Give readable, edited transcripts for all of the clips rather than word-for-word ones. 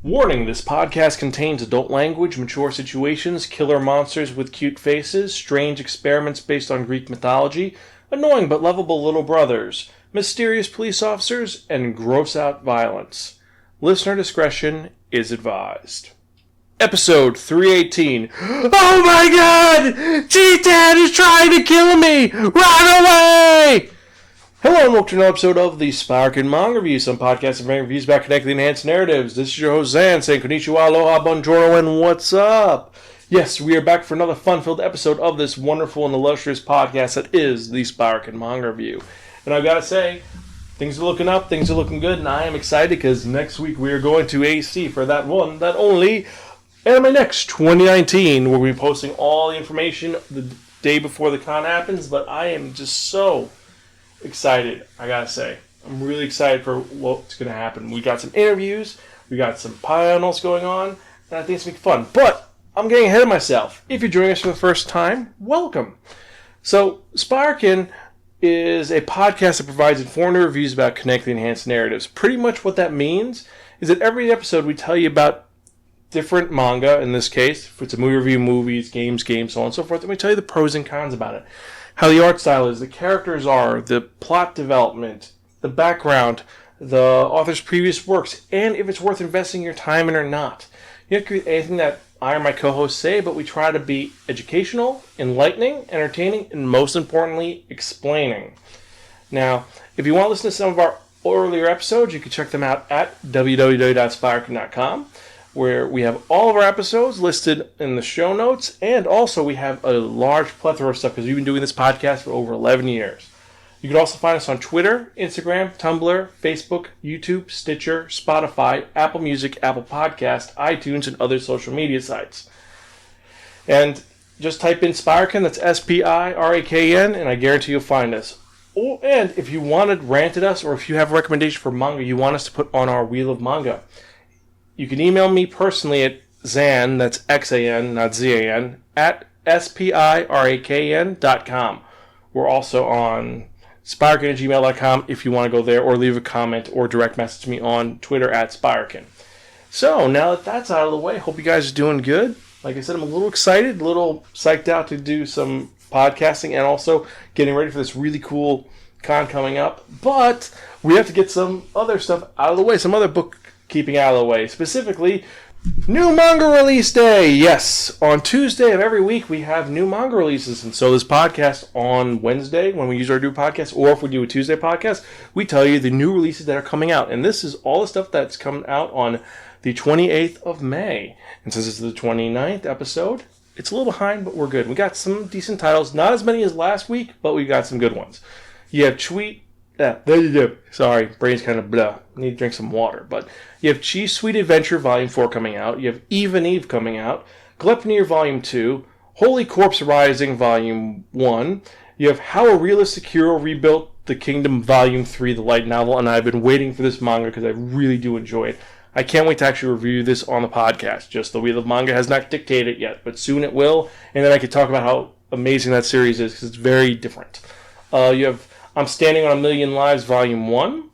Warning, this podcast contains adult language, mature situations, killer monsters with cute faces, strange experiments based on Greek mythology, annoying but lovable little brothers, mysterious police officers, and gross-out violence. Listener discretion is advised. Episode 318. Oh my god! CHITAN is trying to kill me! Run away! Hello and welcome to another episode of the Spiraken Manga Review, some podcasts and reviews about connecting enhanced narratives. This is your host Zan saying konnichiwa, aloha, bonjour, and what's up? Yes, we are back for another fun-filled episode of this wonderful and illustrious podcast that is the Spiraken Manga Review. And I've got to say, things are looking up, things are looking good, and I am excited because next week we are going to AC for that one, that only, Anime Next 2019. We'll be posting all the information the day before the con happens, but I am just so excited, I gotta say. I'm really excited for what's going to happen. We got some interviews, we got some panels going on, and I think it's going to be fun. But I'm getting ahead of myself. If you're joining us for the first time, welcome. So, Spiraken is a podcast that provides informative reviews about connecting enhanced narratives. Pretty much what that means is that every episode we tell you about different manga, in this case, if it's a movie review, movies, games, so on and so forth, and we tell you the pros and cons about it. How the art style is, the characters are, the plot development, the background, the author's previous works, and if it's worth investing your time in or not. You don't agree with anything that I or my co-hosts say, but we try to be educational, enlightening, entertaining, and most importantly, explaining. Now, if you want to listen to some of our earlier episodes, you can check them out at www.spiraken.com. where we have all of our episodes listed in the show notes, and also we have a large plethora of stuff because we've been doing this podcast for over 11 years. You can also find us on Twitter, Instagram, Tumblr, Facebook, YouTube, Stitcher, Spotify, Apple Music, Apple Podcast, iTunes, and other social media sites. And just type in Spiraken, that's S-P-I-R-A-K-N, and I guarantee you'll find us. Oh, and if you wanted ranted us, or if you have a recommendation for manga you want us to put on our Wheel of Manga, you can email me personally at Zan, that's X-A-N, not Z-A-N, at spiraken.com. We're also on spiraken@gmail.com if you want to go there, or leave a comment or direct message me on Twitter at Spiraken. So, now that that's out of the way, hope you guys are doing good. Like I said, I'm a little excited, a little psyched out to do some podcasting, and also getting ready for this really cool con coming up. But we have to get some other stuff out of the way, some other bookkeeping out of the way. Specifically, new manga release day. Yes, on Tuesday of every week we have new manga releases, and so this podcast on Wednesday, when we usually do a podcast, or if we do a Tuesday podcast, we tell you the new releases that are coming out. And this is all the stuff that's coming out on the 28th of May. And since it's the 29th episode, it's a little behind, but we're good. We got some decent titles, not as many as last week, but we got some good ones. You have Sorry, brain's kind of blah. Need to drink some water. But you have Chi's Sweet Adventure Volume 4 coming out. You have Eve coming out. Gleipnir Volume 2. Holy Corpse Rising Volume 1. You have How a Realistic Hero Rebuilt the Kingdom Volume 3, the light novel. And I've been waiting for this manga because I really do enjoy it. I can't wait to actually review this on the podcast. Just the Wheel of Manga has not dictated it yet, but soon it will. And then I can talk about how amazing that series is because it's very different. You have I'm Standing on a Million Lives, Volume 1,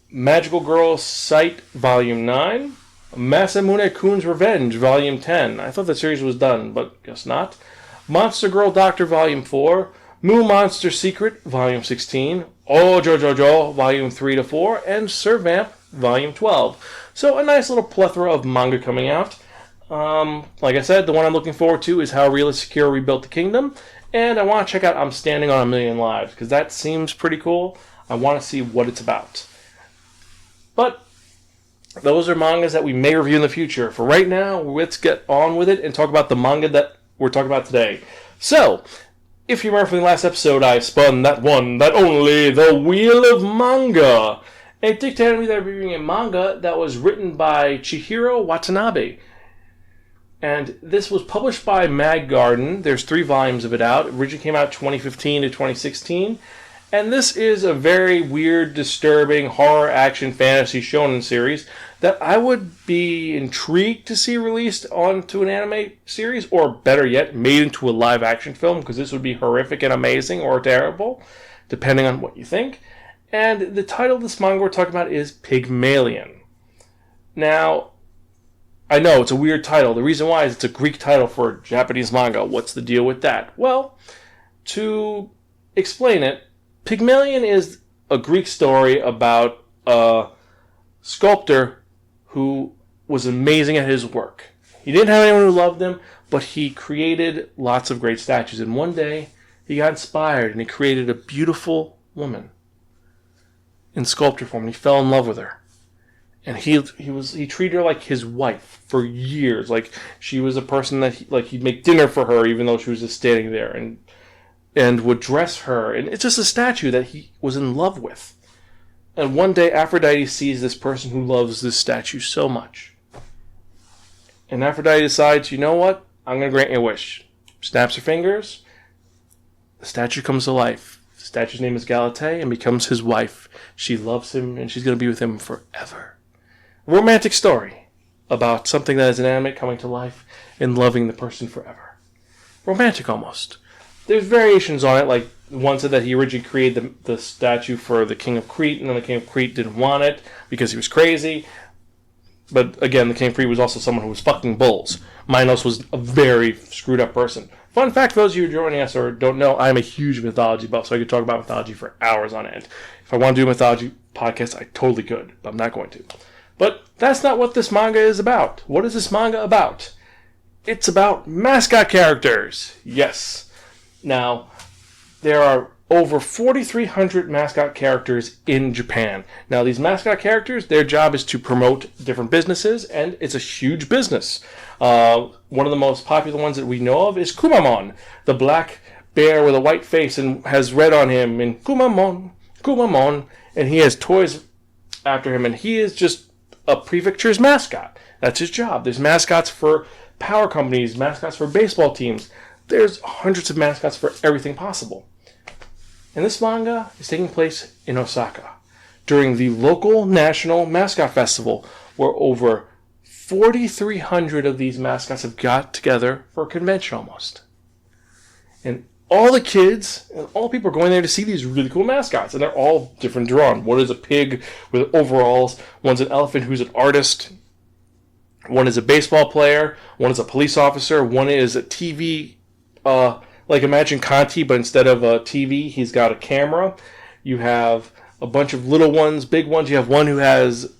Magical Girl Sight, Volume 9, Masamune-kun's Revenge, Volume 10. I thought the series was done, but guess not. Monster Girl Doctor, Volume 4, Moo Monster Secret, Volume 16, Ojojojo, Volume 3 to 4, and Sir Vamp, Volume 12. So a nice little plethora of manga coming out. Like I said, the one I'm looking forward to is How a Realistic Hero Rebuilt the Kingdom. And I want to check out I'm Standing on a Million Lives, because that seems pretty cool. I want to see what it's about. But those are mangas that we may review in the future. For right now, let's get on with it and talk about the manga that we're talking about today. So, if you remember from the last episode, I spun that one, that only, the Wheel of Manga. And it dictated me that I'm reviewing a manga that was written by Chihiro Watanabe. And this was published by Mag Garden. There's 3 volumes of it out. It originally came out 2015 to 2016. And this is a very weird, disturbing, horror, action, fantasy shonen series that I would be intrigued to see released onto an anime series, or better yet, made into a live action film, because this would be horrific and amazing or terrible, depending on what you think. And the title of this manga we're talking about is Pygmalion. Now, I know, it's a weird title. The reason why is it's a Greek title for a Japanese manga. What's the deal with that? Well, to explain it, Pygmalion is a Greek story about a sculptor who was amazing at his work. He didn't have anyone who loved him, but he created lots of great statues. And one day, he got inspired and he created a beautiful woman in sculpture form. And he fell in love with her. And he treated her like his wife for years. Like she was a person that he'd make dinner for her, even though she was just standing there, and would dress her. And it's just a statue that he was in love with. And one day, Aphrodite sees this person who loves this statue so much. And Aphrodite decides, you know what? I'm going to grant you a wish. Snaps her fingers. The statue comes to life. The statue's name is Galatea and becomes his wife. She loves him and she's going to be with him forever. A romantic story about something that is inanimate coming to life and loving the person forever. Romantic almost. There's variations on it, like one said that he originally created the statue for the King of Crete, and then the King of Crete didn't want it because he was crazy. But again, the King of Crete was also someone who was fucking bulls. Minos was a very screwed up person. Fun fact for those of you who are joining us or don't know, I'm a huge mythology buff, so I could talk about mythology for hours on end. If I want to do a mythology podcast, I totally could, but I'm not going to. But that's not what this manga is about. What is this manga about? It's about mascot characters. Yes. Now, there are over 4,300 mascot characters in Japan. Now, these mascot characters, their job is to promote different businesses, and it's a huge business. One of the most popular ones that we know of is Kumamon, the black bear with a white face and has red on him, and Kumamon, and he has toys after him, and he is just a prefecture's mascot. That's his job. There's mascots for power companies, mascots for baseball teams. There's hundreds of mascots for everything possible. And this manga is taking place in Osaka during the local national mascot festival, where over 4,300 of these mascots have got together for a convention almost. And all the kids and all people are going there to see these really cool mascots, and they're all different drawn. One is a pig with overalls, one's an elephant who's an artist, one is a baseball player, one is a police officer, one is a TV like imagine Conti, but instead of a TV, he's got a camera. You have a bunch of little ones, big ones. You have one who has,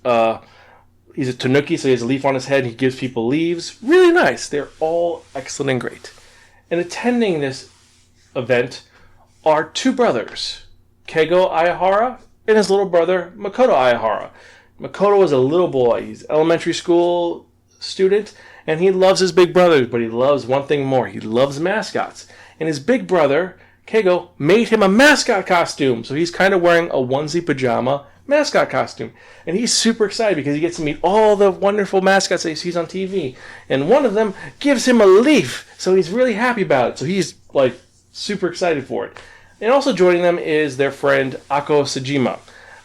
he's a tanuki, so he has a leaf on his head, and he gives people leaves. Really nice. They're all excellent and great. And attending this event are two brothers, Keigo Ayahara and his little brother, Makoto Ayahara. Makoto is a little boy. He's an elementary school student, and he loves his big brothers, but he loves one thing more. He loves mascots. And his big brother, Keigo, made him a mascot costume. So he's kind of wearing a onesie pajama mascot costume. And he's super excited because he gets to meet all the wonderful mascots that he sees on TV. And one of them gives him a leaf. So he's really happy about it. So he's like super excited for it. And also joining them is their friend Ako Sejima.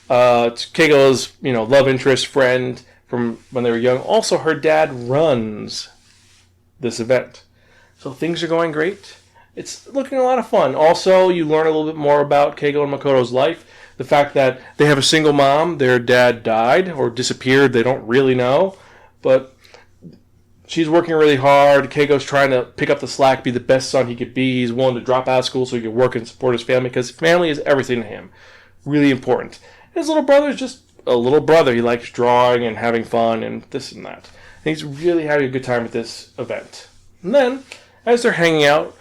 Keigo's, love interest friend from when they were young. Also, her dad runs this event. So things are going great. It's looking a lot of fun. Also, you learn a little bit more about Keigo and Makoto's life. The fact that they have a single mom, their dad died or disappeared, they don't really know. But she's working really hard. Keigo's trying to pick up the slack, be the best son he could be. He's willing to drop out of school so he can work and support his family because family is everything to him. Really important. His little brother is just a little brother. He likes drawing and having fun and this and that. And he's really having a good time at this event. And then, as they're hanging out,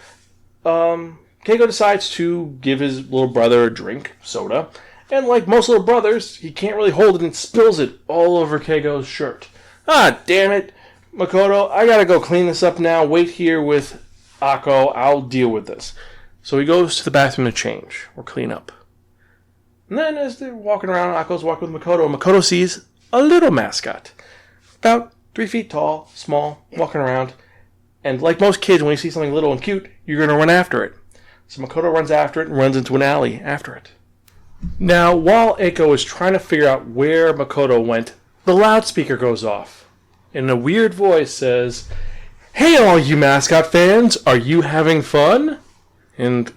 Keigo decides to give his little brother a drink, soda. And like most little brothers, he can't really hold it and spills it all over Keigo's shirt. Ah, damn it. Makoto, I gotta go clean this up now. Wait here with Ako. I'll deal with this. So he goes to the bathroom to change or clean up. And then as they're walking around, Ako's walking with Makoto, and Makoto sees a little mascot. About 3 feet tall, small, walking around. And like most kids, when you see something little and cute, you're going to run after it. So Makoto runs after it and runs into an alley after it. Now, while Ako is trying to figure out where Makoto went, the loudspeaker goes off. And a weird voice says, "Hey, all you mascot fans, are you having fun?" And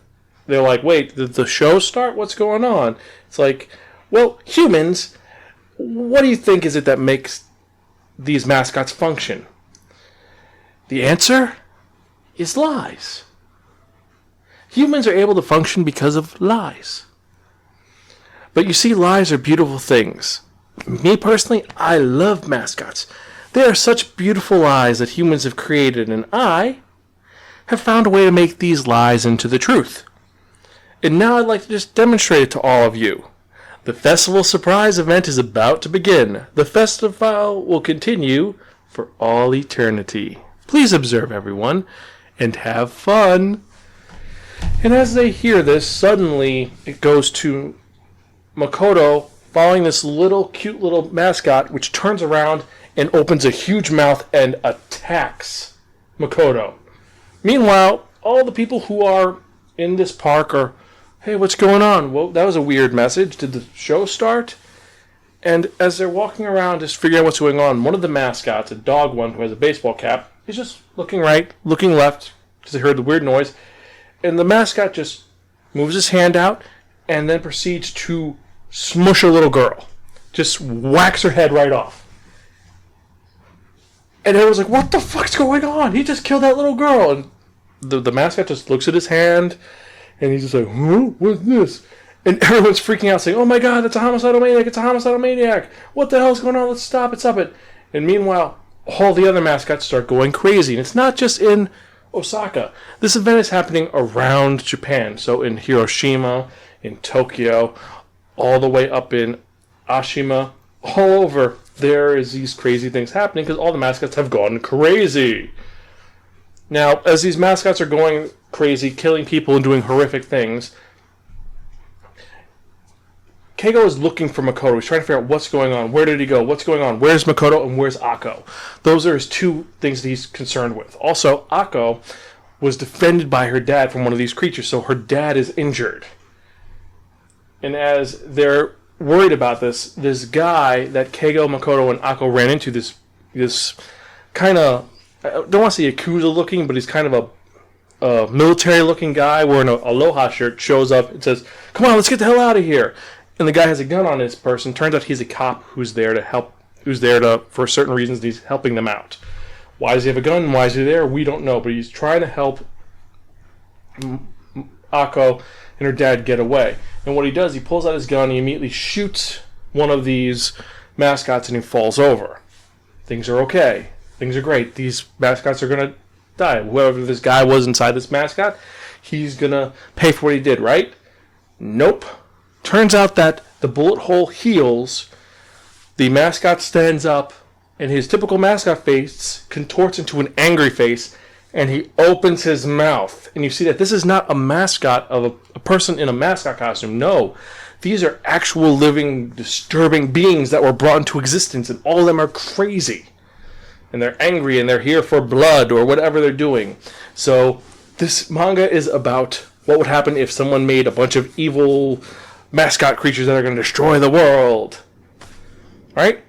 they're like, "Wait, did the show start? What's going on?" It's like, well, humans, what do you think is it that makes these mascots function? The answer is lies. Humans are able to function because of lies. But you see, lies are beautiful things. Me personally, I love mascots. They are such beautiful lies that humans have created, and I have found a way to make these lies into the truth. And now I'd like to just demonstrate it to all of you. The festival surprise event is about to begin. The festival will continue for all eternity. Please observe, everyone, and have fun. And as they hear this, suddenly it goes to Makoto following this little cute little mascot, which turns around and opens a huge mouth and attacks Makoto. Meanwhile, all the people who are in this park are, hey, what's going on? Well, that was a weird message. Did the show start? And as they're walking around just figuring out what's going on, one of the mascots, a dog one who has a baseball cap, is just looking right, looking left, because they heard the weird noise. And the mascot just moves his hand out and then proceeds to smush a little girl. Just whacks her head right off. And everyone's like, what the fuck's going on? He just killed that little girl. And the mascot just looks at his hand, and he's just like, huh? What's this? And everyone's freaking out, saying, oh my god, that's a homicidal maniac. It's a homicidal maniac. What the hell's going on? Let's stop it, stop it. And meanwhile, all the other mascots start going crazy. And it's not just in Osaka. This event is happening around Japan. So in Hiroshima, in Tokyo, all the way up in Ashima, all over, there is these crazy things happening because all the mascots have gone crazy. Now, as these mascots are going crazy, killing people and doing horrific things, Keigo is looking for Makoto. He's trying to figure out what's going on. Where did he go? What's going on? Where's Makoto and where's Akko? Those are his two things that he's concerned with. Also, Akko was defended by her dad from one of these creatures, so her dad is injured. And as they're worried about this guy that Keigo, Makoto, and Akko ran into, this kind of, I don't want to say Yakuza looking, but he's kind of a military looking guy wearing an aloha shirt, shows up and says, come on, let's get the hell out of here. And the guy has a gun on his person. Turns out he's a cop who's there to help, for certain reasons, he's helping them out. Why does he have a gun? Why is he there? We don't know, but he's trying to help Akko and her dad get away. And what he does, he pulls out his gun, he immediately shoots one of these mascots, and he falls over. Things are okay. Things are great. These mascots are going to die. Whoever this guy was inside this mascot, he's going to pay for what he did, right? Nope. Turns out that the bullet hole heals, the mascot stands up, and his typical mascot face contorts into an angry face, and he opens his mouth. And you see that this is not a mascot of a person in a mascot costume. No, these are actual living, disturbing beings that were brought into existence, and all of them are crazy. And they're angry, and they're here for blood, or whatever they're doing. So this manga is about what would happen if someone made a bunch of evil mascot creatures that are going to destroy the world. Right?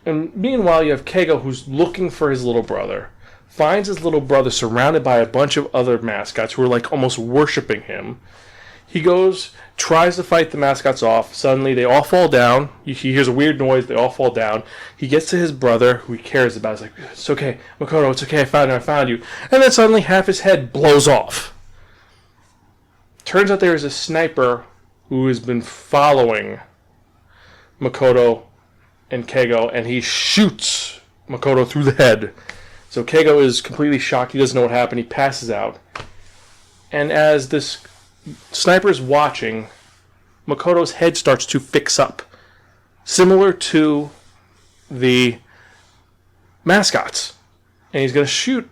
And meanwhile, you have Keigo, who's looking for his little brother. Finds his little brother surrounded by a bunch of other mascots who are like almost worshipping him. He goes, tries to fight the mascots off. Suddenly, they all fall down. He hears a weird noise. They all fall down. He gets to his brother, who he cares about. He's like, it's okay, Makoto, it's okay, I found you. And then suddenly, half his head blows off. Turns out there is a sniper who has been following Makoto and Keigo, and he shoots Makoto through the head. So Keigo is completely shocked. He doesn't know what happened. He passes out. And as this sniper is watching, Makoto's head starts to fix up, similar to the mascots. And he's going to shoot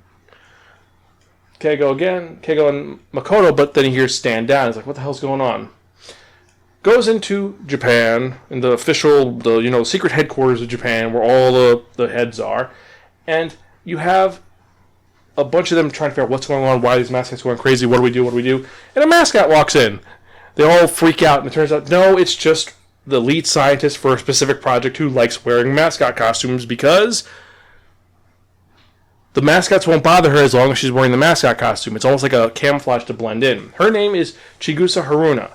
Keigo again, Keigo and Makoto, but then he hears stand down. He's like, what the hell's going on? Goes into Japan, in the official, secret headquarters of Japan, where all the heads are, and you have a bunch of them trying to figure out what's going on, why these mascots are going crazy, what do we do, and a mascot walks in. They all freak out, and it turns out, no, it's just the lead scientist for a specific project who likes wearing mascot costumes, because the mascots won't bother her as long as she's wearing the mascot costume. It's almost like a camouflage to blend in. Her name is Chigusa Haruna.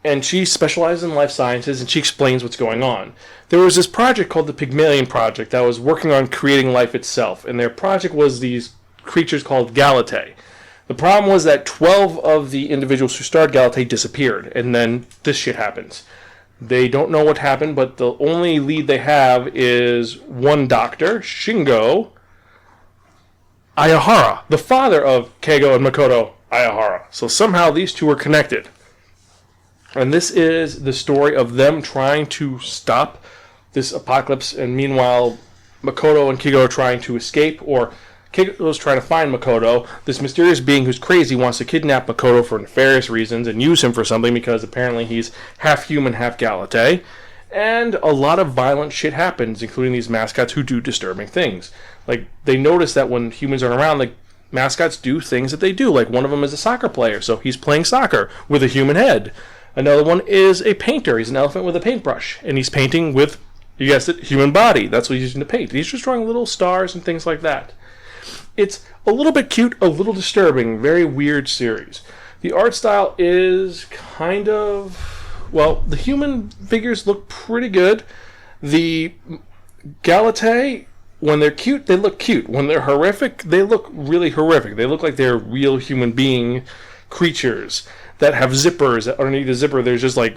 and she specializes in life sciences, and she explains what's going on. There was this project called the Pygmalion Project that was working on creating life itself, and their project was these creatures called Galatae. The problem was that 12 of the individuals who started Galatae disappeared, and then this shit happens. They don't know what happened, but the only lead they have is one doctor, Shingo Ayahara, the father of Keigo and Makoto Ayahara. So somehow these two are connected. And this is the story of them trying to stop this apocalypse, and meanwhile Makoto and Keigo are trying to escape, or Keigo's trying to find Makoto. This mysterious being who's crazy wants to kidnap Makoto for nefarious reasons and use him for something because apparently he's half human, half Galatae. And a lot of violent shit happens, including these mascots who do disturbing things. Like, they notice that when humans aren't around, like, mascots do things that they do. Like, one of them is a soccer player, so he's playing soccer with a human head. Another one is a painter. He's an elephant with a paintbrush, and he's painting with, you guessed it, human body. That's what he's using to paint. He's just drawing little stars and things like that. It's a little bit cute, a little disturbing, very weird series. The art style is kind of, well, the human figures look pretty good. The Galatae, when they're cute, they look cute. When they're horrific, they look really horrific. They look like they're real human being creatures that have zippers. Underneath the zipper, there's just like,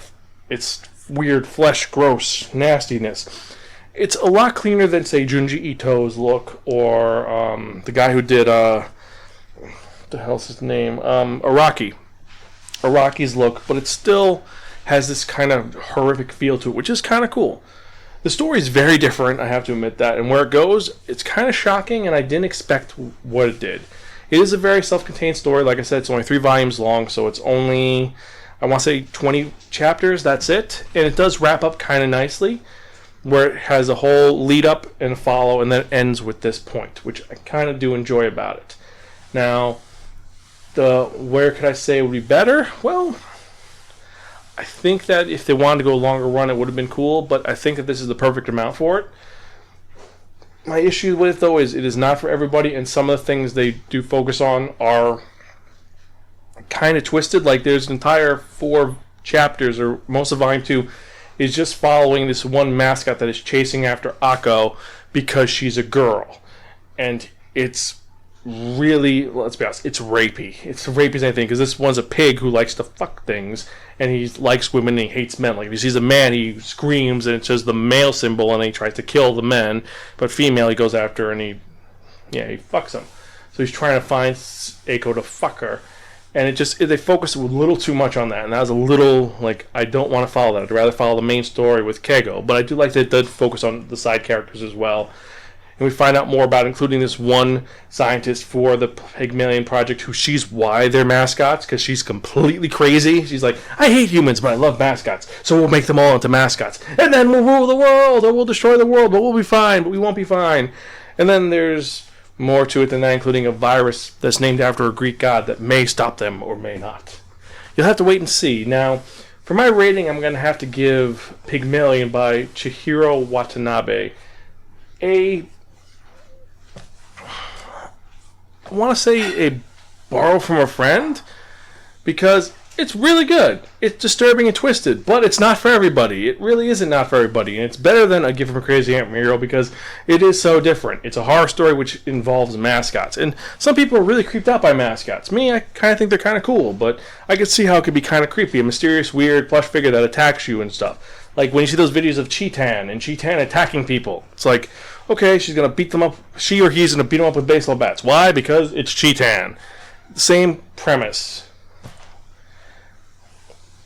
it's weird flesh, gross nastiness. It's a lot cleaner than, say, Junji Ito's look, or the guy who did, what the hell's his name? Araki's look, but it still has this kind of horrific feel to it, which is kind of cool. The story is very different, I have to admit that, and where it goes, it's kind of shocking, and I didn't expect what it did. It is a very self-contained story. Like I said, it's only 3 volumes long, so it's only, I want to say, 20 chapters, that's it. And it does wrap up kind of nicely, where it has a whole lead-up and a follow, and then it ends with this point, which I kind of do enjoy about it. Now, where could I say it would be better? Well, I think that if they wanted to go a longer run, it would have been cool, but I think that this is the perfect amount for it. My issue with it, though, is it is not for everybody, and some of the things they do focus on are kind of twisted. Like, there's an entire 4 chapters, or most of Volume 2, is just following this one mascot that is chasing after Akko because she's a girl. And it's really, let's be honest, it's rapey. It's rapey as anything, because this one's a pig who likes to fuck things, and he likes women and he hates men. Like, if he sees a man, he screams, and it says the male symbol, and he tries to kill the men. But female, he goes after, and he fucks them. So he's trying to find Akko to fuck her. And they focus a little too much on that, and that was a little, like, I don't want to follow that. I'd rather follow the main story with Keigo, but I do like that it did focus on the side characters as well. And we find out more about including this one scientist for the Pygmalion Project, who she's why they're mascots, because she's completely crazy. She's like, I hate humans, but I love mascots, so we'll make them all into mascots. And then we'll rule the world, or we'll destroy the world, but we'll be fine, but we won't be fine. And then there's more to it than that, including a virus that's named after a Greek god that may stop them or may not. You'll have to wait and see. Now, for my rating, I'm going to have to give Pygmalion by Chihiro Watanabe I want to say a borrow from a friend, because it's really good. It's disturbing and twisted, but it's not for everybody. It really isn't not for everybody, and it's better than A Gift from a Crazy Aunt Muriel because it is so different. It's a horror story which involves mascots, and some people are really creeped out by mascots. Me, I kind of think they're kind of cool, but I could see how it could be kind of creepy. A mysterious, weird plush figure that attacks you and stuff. Like when you see those videos of CHITAN and CHITAN attacking people, it's like, okay, she's going to beat them up. She or he's going to beat them up with baseball bats. Why? Because it's CHITAN. Same premise.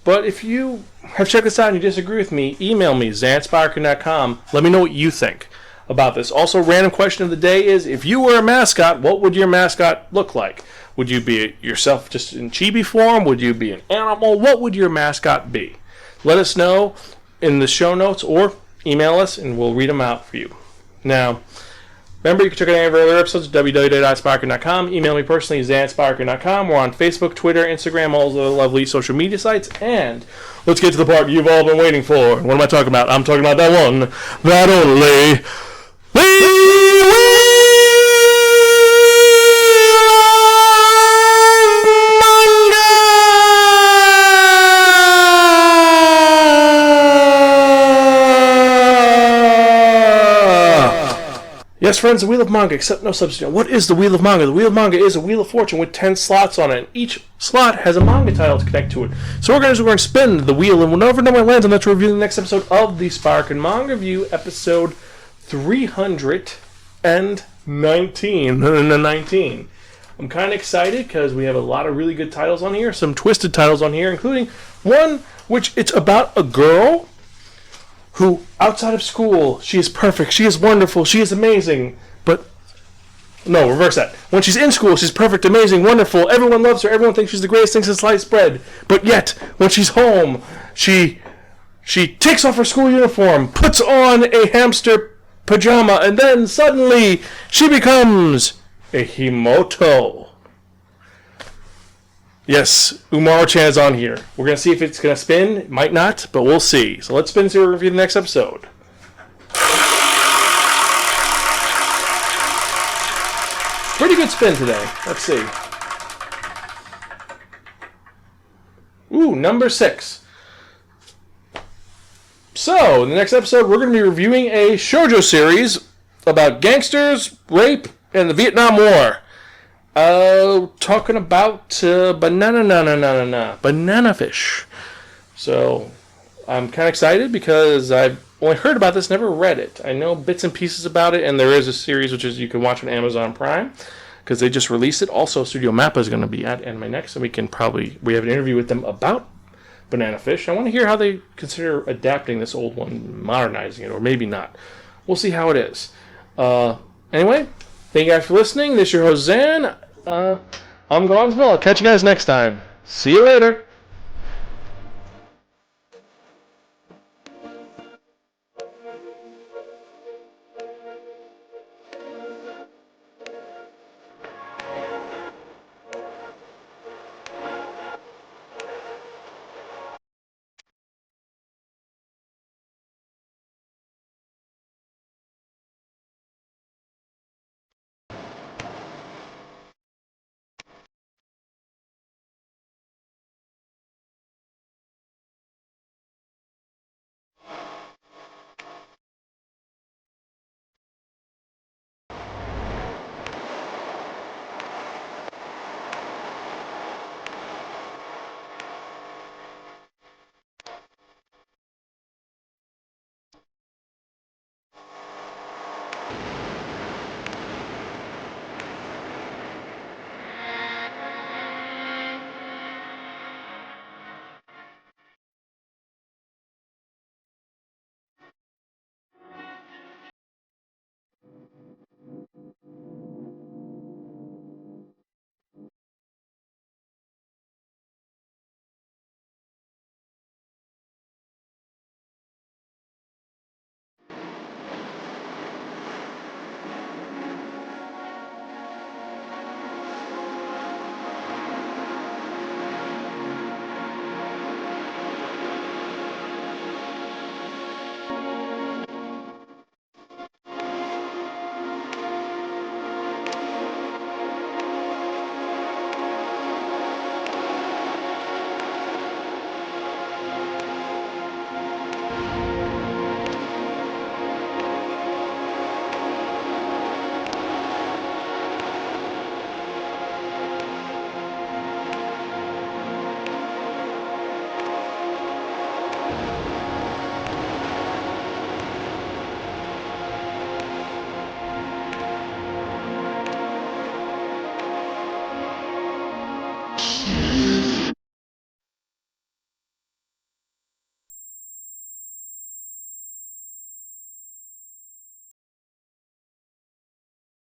But if you have checked this out and you disagree with me, email me, zanspireken.com. Let me know what you think about this. Also, random question of the day is, if you were a mascot, what would your mascot look like? Would you be yourself just in chibi form? Would you be an animal? What would your mascot be? Let us know in the show notes or email us and we'll read them out for you. Now, remember, you can check out any of our other episodes at www.spireken.com. Email me personally, zanspireken.com. We're on Facebook, Twitter, Instagram, all the lovely social media sites. And let's get to the part you've all been waiting for. What am I talking about? I'm talking about that one, that only, Yes, friends, the Wheel of Manga, except no substitute. What is the Wheel of Manga? The Wheel of Manga is a Wheel of Fortune with 10 slots on it. Each slot has a manga title to connect to it. So we're going to spin the wheel, and whenever number lands, I'm going to review the next episode of the Spiraken Manga Review, episode 319. I'm kind of excited because we have a lot of really good titles on here, some twisted titles on here, including one which it's about a girl who, outside of school, she is perfect, she is wonderful, she is amazing, but, no, reverse that. When she's in school, she's perfect, amazing, wonderful, everyone loves her, everyone thinks she's the greatest thing since sliced bread, but yet, when she's home, she takes off her school uniform, puts on a hamster pajama, and then, suddenly, she becomes a Himoto. Yes, Umaru-chan is on here. We're going to see if it's going to spin. It might not, but we'll see. So let's spin and see what we review the next episode. Pretty good spin today. Let's see. Ooh, number 6. So, in the next episode, we're going to be reviewing a shoujo series about gangsters, rape, and the Vietnam War. Talking about banana fish. So, I'm kind of excited because I've only heard about this, never read it. I know bits and pieces about it, and there is a series which is you can watch on Amazon Prime because they just released it. Also, Studio Mappa is going to be at Anime Next, and we have an interview with them about banana fish. I want to hear how they consider adapting this old one, modernizing it, or maybe not. We'll see how it is. Anyway, thank you guys for listening. This is your host, Zan. I'm Gone Smell. I'll catch you guys next time. See you later.